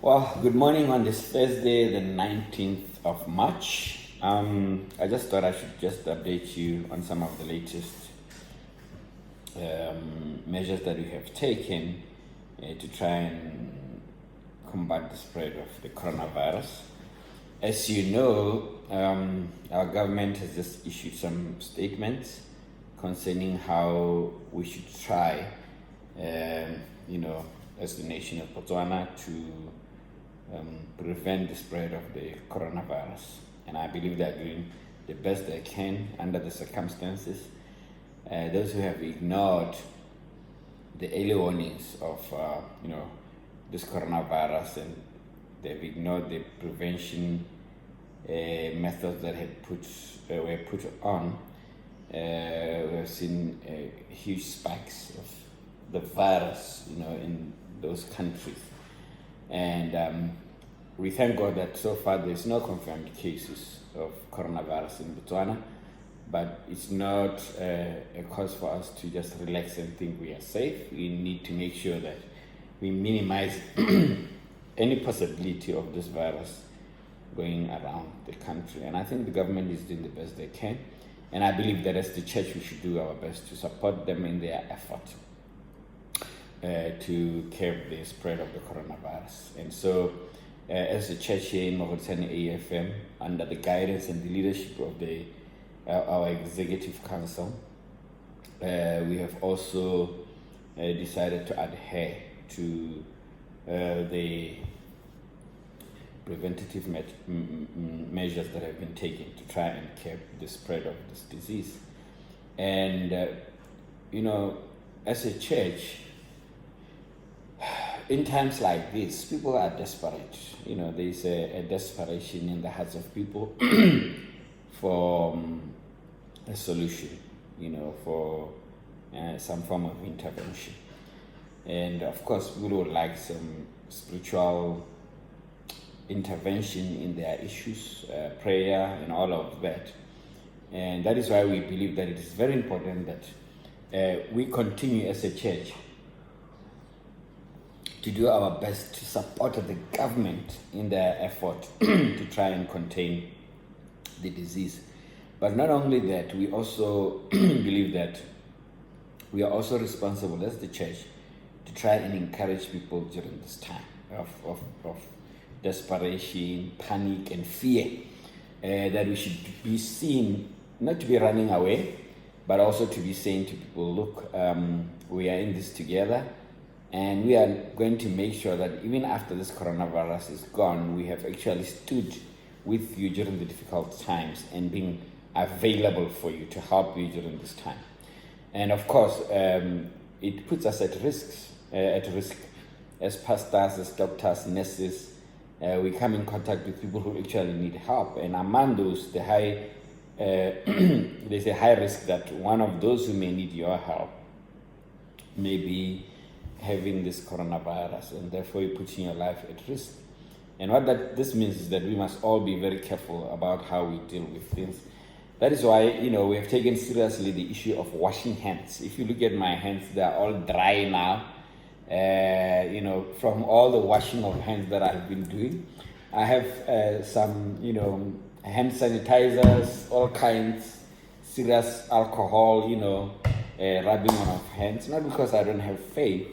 Well, good morning on this Thursday, the 19th of March. I just thought I should just update you on some of the latest measures that we have taken to try and combat the spread of the coronavirus. As you know, our government has just issued some statements concerning how we should try, as the nation of Botswana to prevent the spread of the coronavirus. And I believe they're doing the best they can under the circumstances. Those who have ignored the early warnings of, this coronavirus, and they've ignored the prevention methods that were put on, we have seen huge spikes of the virus, in those countries. And we thank God that so far there's no confirmed cases of coronavirus in Botswana, but it's not a cause for us to just relax and think we are safe. We need to make sure that we minimize any possibility of this virus going around the country. And I think the government is doing the best they can. And I believe that as the church, we should do our best to support them in their effort to curb the spread of the coronavirus. And so, as a church here in Mogotane AFM, under the guidance and the leadership of our executive council, we have also decided to adhere to the preventative measures that have been taken to try and curb the spread of this disease. And, as a church, in times like this, people are desperate. There's a desperation in the hearts of people for a solution, for some form of intervention. And of course, people would like some spiritual intervention in their issues, prayer, and all of that. And that is why we believe that it is very important that we continue as a church to do our best to support the government in their effort to try and contain the disease. But not only that, we also believe that we are also responsible as the church to try and encourage people during this time of desperation, panic, and fear, that we should be seen, not to be running away, but also to be saying to people, look, we are in this together, and we are going to make sure that even after this coronavirus is gone, we have actually stood with you during the difficult times and being available for you to help you during this time. And of course, it puts us at risk as pastors, as doctors, nurses. We come in contact with people who actually need help, and among those, there's a high risk that one of those who may need your help may be having this coronavirus, and therefore you're putting your life at risk. And what this means is that we must all be very careful about how we deal with things. That is why, we have taken seriously the issue of washing hands. If you look at my hands, they're all dry now. From all the washing of hands that I've been doing. I have some, hand sanitizers, all kinds, serious alcohol, rubbing on of hands. Not because I don't have faith,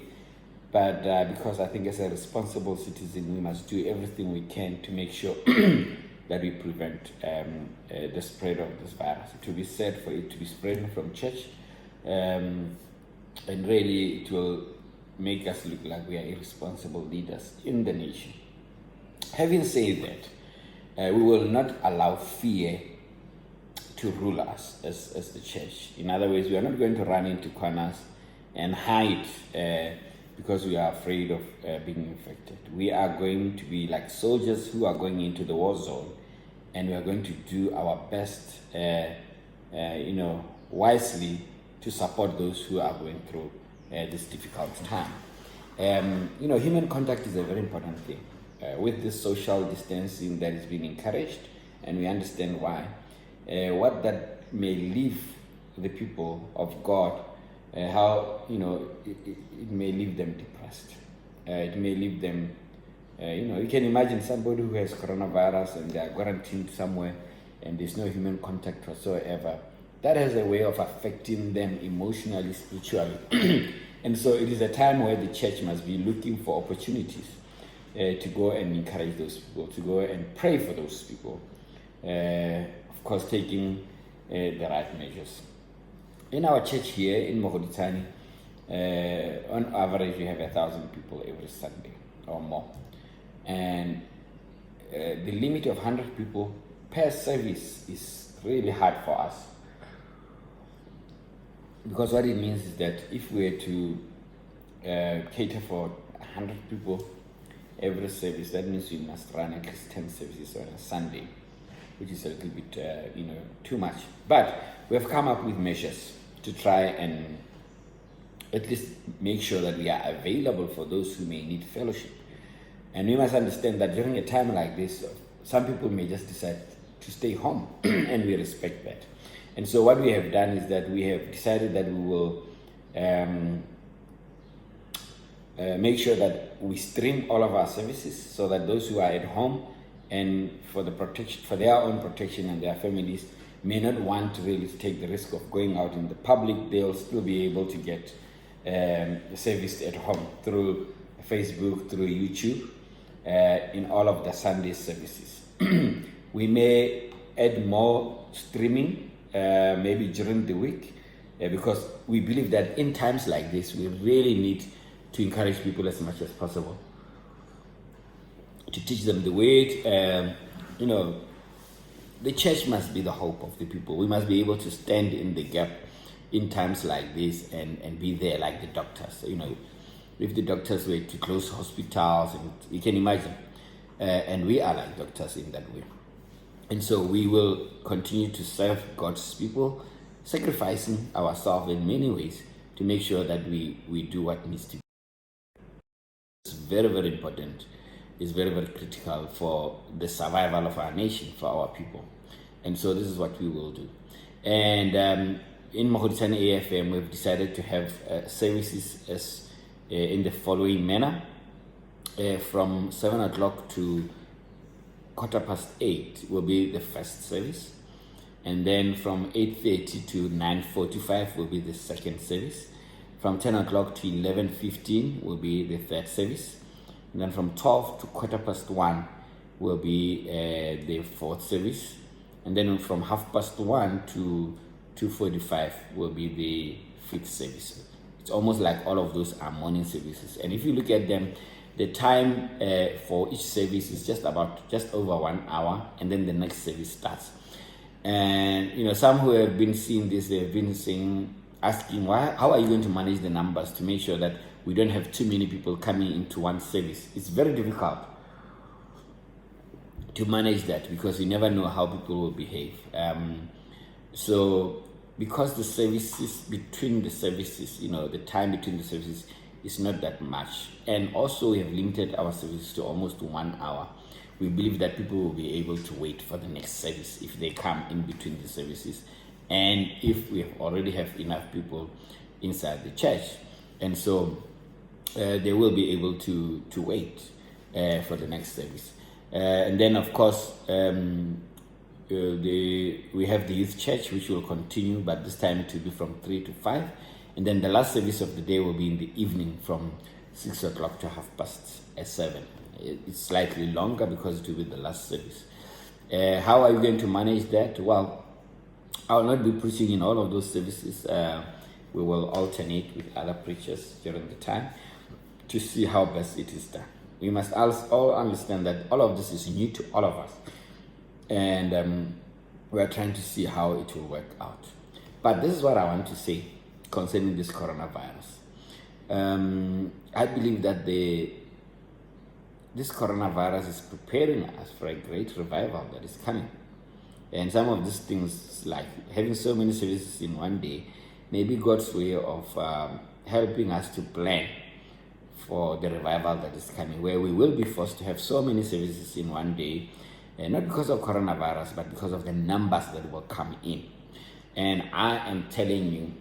but because I think as a responsible citizen, we must do everything we can to make sure that we prevent the spread of this virus. It will be sad for it to be spreading from church, and really it will make us look like we are irresponsible leaders in the nation. Having said that, we will not allow fear to rule us as the church. In other words, we are not going to run into corners and hide because we are afraid of being infected. We are going to be like soldiers who are going into the war zone, and we are going to do our best, wisely to support those who are going through this difficult time. Human contact is a very important thing. With this social distancing that is being encouraged, and we understand why, what that may leave the people of God, how it may leave them depressed. It may leave them You can imagine somebody who has coronavirus and they are quarantined somewhere and there's no human contact whatsoever. That has a way of affecting them emotionally, spiritually. And so it is a time where the church must be looking for opportunities to go and encourage those people, to go and pray for those people. Of course, taking the right measures. In our church here in Mogoditsani, on average, we have 1,000 people every Sunday or more. And the limit of 100 people per service is really hard for us. Because what it means is that if we were to cater for 100 people every service, that means we must run at least 10 services on a Sunday, which is a little bit, too much. But we have come up with measures to try and at least make sure that we are available for those who may need fellowship. And we must understand that during a time like this, some people may just decide to stay home, and we respect that. And so what we have done is that we have decided that we will make sure that we stream all of our services so that those who are at home and for their own protection and their families may not want to really take the risk of going out in the public, they'll still be able to get service at home through Facebook, through YouTube, in all of the Sunday services. We may add more streaming maybe during the week, because we believe that in times like this, we really need to encourage people as much as possible, to teach them the way. The church must be the hope of the people. We must be able to stand in the gap in times like this and be there like the doctors. If the doctors were to close hospitals, and you can imagine, and we are like doctors in that way. And so we will continue to serve God's people, sacrificing ourselves in many ways to make sure that we do what needs to be. It's very, very important. It's very, very critical for the survival of our nation, for our people. And so this is what we will do. And in Mogoditsani AFM, we've decided to have services as in the following manner. From 7 o'clock to 8:15 will be the first service. And then from 8:30 to 9:45 will be the second service. From 10 o'clock to 11:15 will be the third service. And then from 12 to 1:15 will be the fourth service. And then from 1:30 to 2:45 will be the fifth service. It's almost like all of those are morning services. And if you look at them, the time for each service is just over 1 hour, and then the next service starts. And some who have been seeing this, they've been asking, how are you going to manage the numbers to make sure that we don't have too many people coming into one service? It's very difficult to manage that, because you never know how people will behave. So because the services between the services, the time between the services is not that much, and also we have limited our services to almost 1 hour, we believe that people will be able to wait for the next service if they come in between the services, and if we already have enough people inside the church. And so they will be able to wait for the next service. And then, of course, we have the youth church, which will continue, but this time it will be from 3 to 5. And then the last service of the day will be in the evening from 6 o'clock to 7:30. It's slightly longer because it will be the last service. How are you going to manage that? Well, I will not be preaching in all of those services. We will alternate with other preachers during the time to see how best it is done. We must all understand that all of this is new to all of us. And we are trying to see how it will work out. But this is what I want to say concerning this coronavirus. I believe that this coronavirus is preparing us for a great revival that is coming. And some of these things, like having so many services in one day, may be God's way of helping us to plan for the revival that is coming, where we will be forced to have so many services in one day, not because of coronavirus, but because of the numbers that will come in. And I am telling you,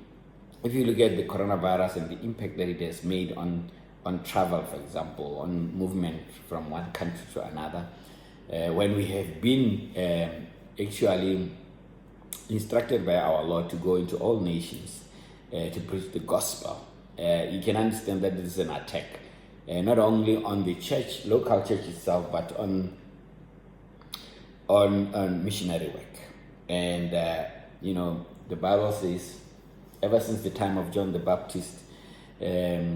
if you look at the coronavirus and the impact that it has made on on travel, for example, on movement from one country to another, when we have been actually instructed by our Lord to go into all nations to preach the gospel, you can understand that this is an attack, not only on the church, local church itself, but on missionary work. And the Bible says, ever since the time of John the Baptist, the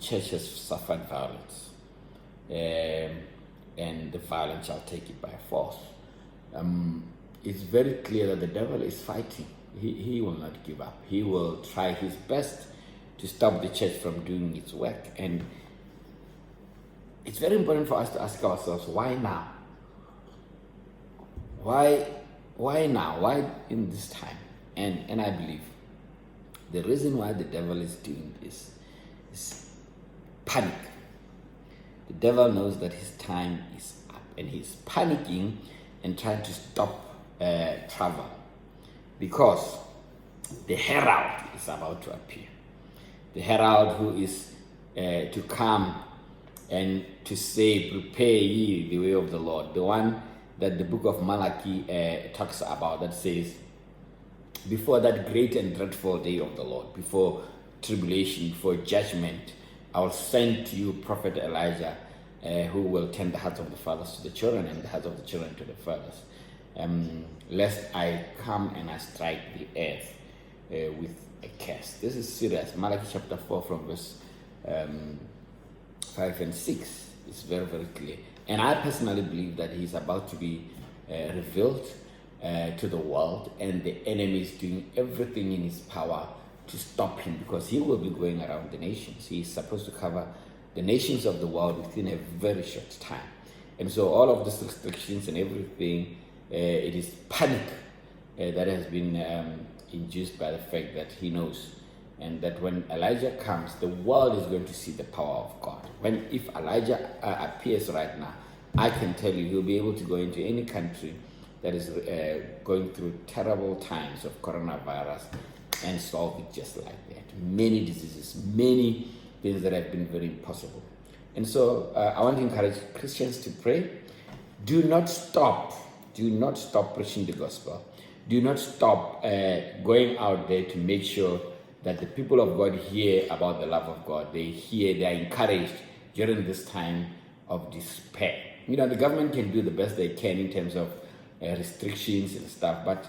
church has suffered violence, and the violence shall take it by force. It's very clear that the devil is fighting. He will not give up. He will try his best to stop the church from doing its work. And it's very important for us to ask ourselves, why now? Why now? Why in this time? And I believe the reason why the devil is doing this is panic. The devil knows that his time is up, and he's panicking and trying to stop travel, because the herald is about to appear. The herald who is to come and to say, prepare ye the way of the Lord. The one that the book of Malachi talks about, that says, before that great and dreadful day of the Lord, before tribulation, before judgment, I will send to you prophet Elijah, who will turn the hearts of the fathers to the children and the hearts of the children to the fathers, lest I come and I strike the earth with a curse. This is serious. Malachi chapter 4 from verse 5 and 6 is very, very clear. And I personally believe that he's about to be revealed to the world, and the enemy is doing everything in his power to stop him, because he will be going around the nations. He is supposed to cover the nations of the world within a very short time. And so all of these restrictions and everything, it is panic that has been induced by the fact that he knows, and that when Elijah comes, the world is going to see the power of God. If Elijah appears right now, I can tell you he'll be able to go into any country that is going through terrible times of coronavirus and solve it just like that. Many diseases, many things that have been very impossible. And so I want to encourage Christians to pray. Do not stop preaching the gospel. Do not stop going out there to make sure that the people of God hear about the love of God. They are encouraged during this time of despair. The government can do the best they can in terms of restrictions and stuff, but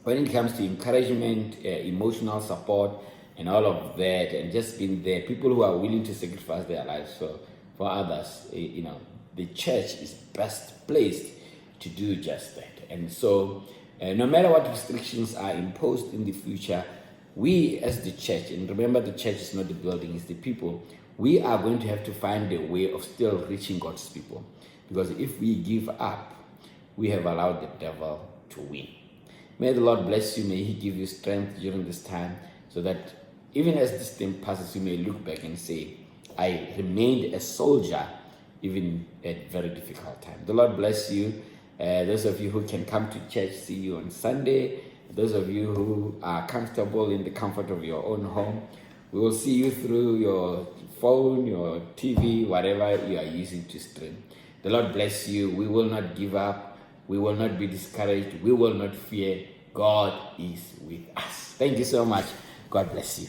when it comes to encouragement, emotional support, and all of that, and just being there, people who are willing to sacrifice their lives for others, the church is best placed to do just that. And so, no matter what restrictions are imposed in the future, we as the church, and remember the church is not the building, it's the people, we are going to have to find a way of still reaching God's people. Because if we give up, we have allowed the devil to win. May the Lord bless you. May he give you strength during this time, so that even as this thing passes, you may look back and say, I remained a soldier even at very difficult time. The Lord bless you. Those of you who can come to church, see you on Sunday. Those of you who are comfortable in the comfort of your own home, we will see you through your phone, your TV, whatever you are using to stream. The Lord bless you. We will not give up. We will not be discouraged. We will not fear. God is with us. Thank you so much. God bless you.